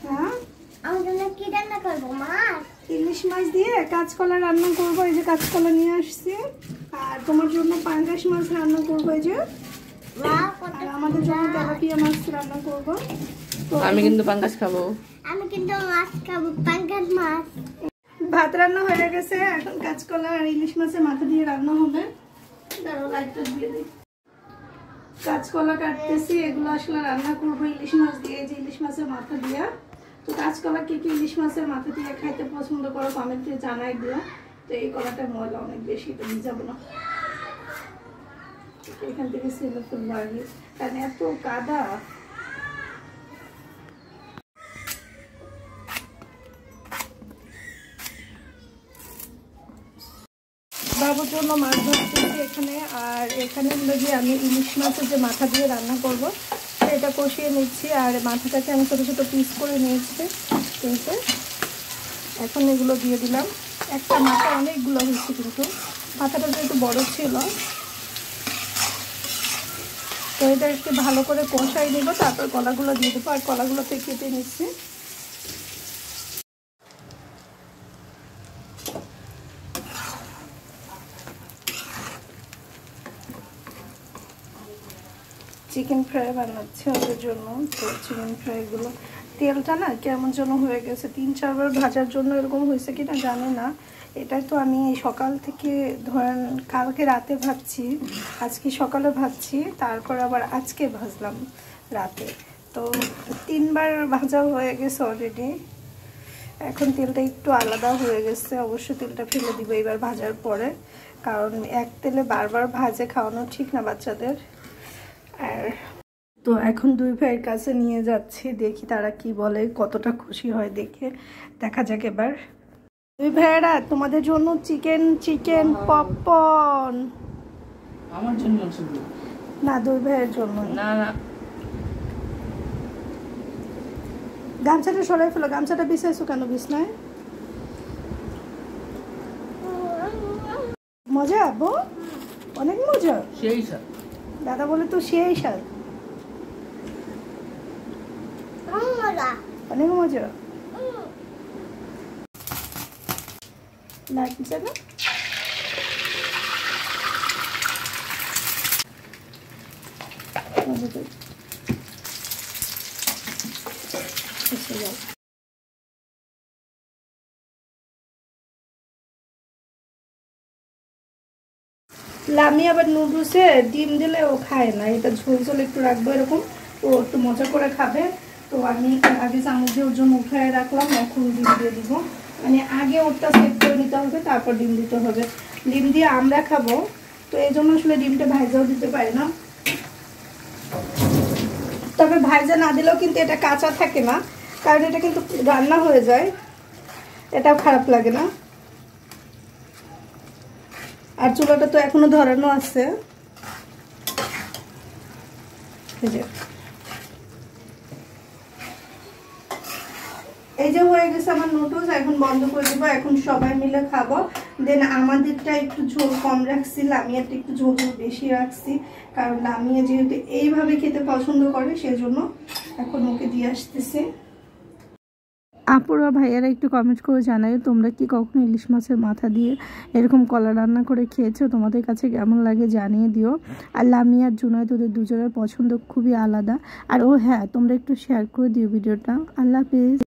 হ্যাঁ আমার জন্য কি রান্না করবো? মাছ, ইলিশ মাছ দিয়ে কাঁচকলা রান্না করবো। এই যে কাঁচকলা নিয়ে আসছি। আর তোমার জন্য পাঙ্গাস মাছ রান্না করবো। এই যে আর আমাদের জন্য তেলাপিয়া মাছ রান্না করবো। তো আমি কিন্তু পাঙ্গাস খাবো। আমি কিন্তু মাছ খাবো, পাঙ্গাস মাছ। ভাত রান্না হয়ে গেছে, এখন কাঁচকলা আর ইলিশ মাছের মাথা দিয়ে রান্না হবে। দাঁড়াও, লাইটটা দিয়ে দিই। কাঁচকলা কাটতেছি, এগুলো আসলে রান্না করবো ইলিশ মাছ দিয়ে, যে ইলিশ মাছের মাথা দিয়া। তো কাঁচকলা কি কি ইলিশ মাছের মাথা দিয়ে খাইতে পছন্দ করো কমেন্টে জানাই দিও। তো এই কলাটা ময়লা অনেক বেশি, তো ভিজাবো না। এখান থেকে ছেলে ফেলবো আগে, কারণ এত কাদা। বাবুর জন্য মাছ ভাজতেছি এখানে। আর এখানে হলো যে আমি ইলিশ মাছের যে মাথা দিয়ে রান্না করব, এটা কষিয়ে নিচ্ছি। আর মাথাটাকে আমি ছোটো ছোটো পিস করে নিয়েছি। কিন্তু এখন এগুলো দিয়ে দিলাম। একটা মাথা অনেকগুলো হয়েছে, কিন্তু মাথাটা তো একটু বড় ছিল। তো এটা একটু ভালো করে কষাই দেবো, তারপর কলাগুলো দিয়ে দেবো। আর কলাগুলোতে কেটে নিচ্ছি। চিকেন ফ্রাই বানাচ্ছি ওদের জন্য। তো চিকেন ফ্রাইগুলো তেলটা না কেমন যেন হয়ে গেছে, 3-4 বার ভাজার জন্য এরকম হয়েছে কি না জানি না। এটা তো আমি সকাল থেকে ধরেন কালকে রাতে ভাজছি, আজকে সকালে ভাজছি, তারপর আবার আজকে ভাজলাম রাতে। তো 3 বার ভাজা হয়ে গেছে অলরেডি। এখন তেলটা একটু আলাদা হয়ে গেছে, অবশ্য তেলটা ফেলে দিব এবার ভাজার পরে, কারণ এক তেলে বারবার ভাজে খাওয়ানো ঠিক না বাচ্চাদের। আর তো এখন দুই ভাইয়ের কাছে নিয়ে যাচ্ছি, দেখি তারা কি বলে, কতটা খুশি হয় দেখে দেখা যাক এবার। দুই ভাইয়েরা তোমাদের জন্য চিকেন পপকর্ন। আমার জন্য শুধু না, দুই ভাইয়ের জন্য। না না, গামছাটা সরাই ফেলো। গামছাটা বিছাইছো কেন বিছনায়? মজা আব্বু, অনেক মজা। সেই স্যার দাদা বলে তো সেই স্বাদ, অনেক মজা লাগছে না? লামি আবার নুডলসে ডিম দিলে ও খায় না, এটা ঝোল ঝোল একটু রাখবো এরকম, ও একটু মজা করে খাবে। তো আমি আগে চামচ দিয়ে ওর জন্য উঠায় রাখলাম, এখন ডিম দিয়ে দিব। মানে আগে ওরটা সেট করে নিতে হবে, তারপর ডিম দিতে হবে। ডিম দিয়ে আমরা খাবো, তো এই জন্য আসলে ডিমটা ভাইজাও দিতে পারি না। তবে ভাইজা না দিলেও কিন্তু এটা কাঁচা থাকে না, কারণ এটা কিন্তু রান্না হয়ে যায়, এটাও খারাপ লাগে না। আর চুলাটা তো এখনো ধরানো আছে। এই যে হয়ে গেছে আমার নুডলস, এখন বন্ধ করে দেবো। এখন সবাই মিলে খাবো। দেন আমাদেরটা একটু ঝোল কম রাখছি, লামিয়াটা একটু ঝোল বেশি রাখছি, কারণ লামিয়া যেহেতু এইভাবে খেতে পছন্দ করে সেজন্য এখন ওকে দিয়ে আসতেছি। আপুরা ভাইয়ারা একটু কমেন্ট করে জানাই, তোমরা কি কখনো ইলিশ মাছের মাথা দিয়ে এরকম কলা রান্না করে খেয়েছো? তোমাদের কাছে কেমন লাগে জানিয়ে দিও। আর লামিয়ার জুনায়েদ ওদের দুজনের পছন্দ খুবই আলাদা। আর ও হ্যাঁ, তোমরা একটু শেয়ার করে দিও ভিডিওটা। আল্লাহ হাফেজ।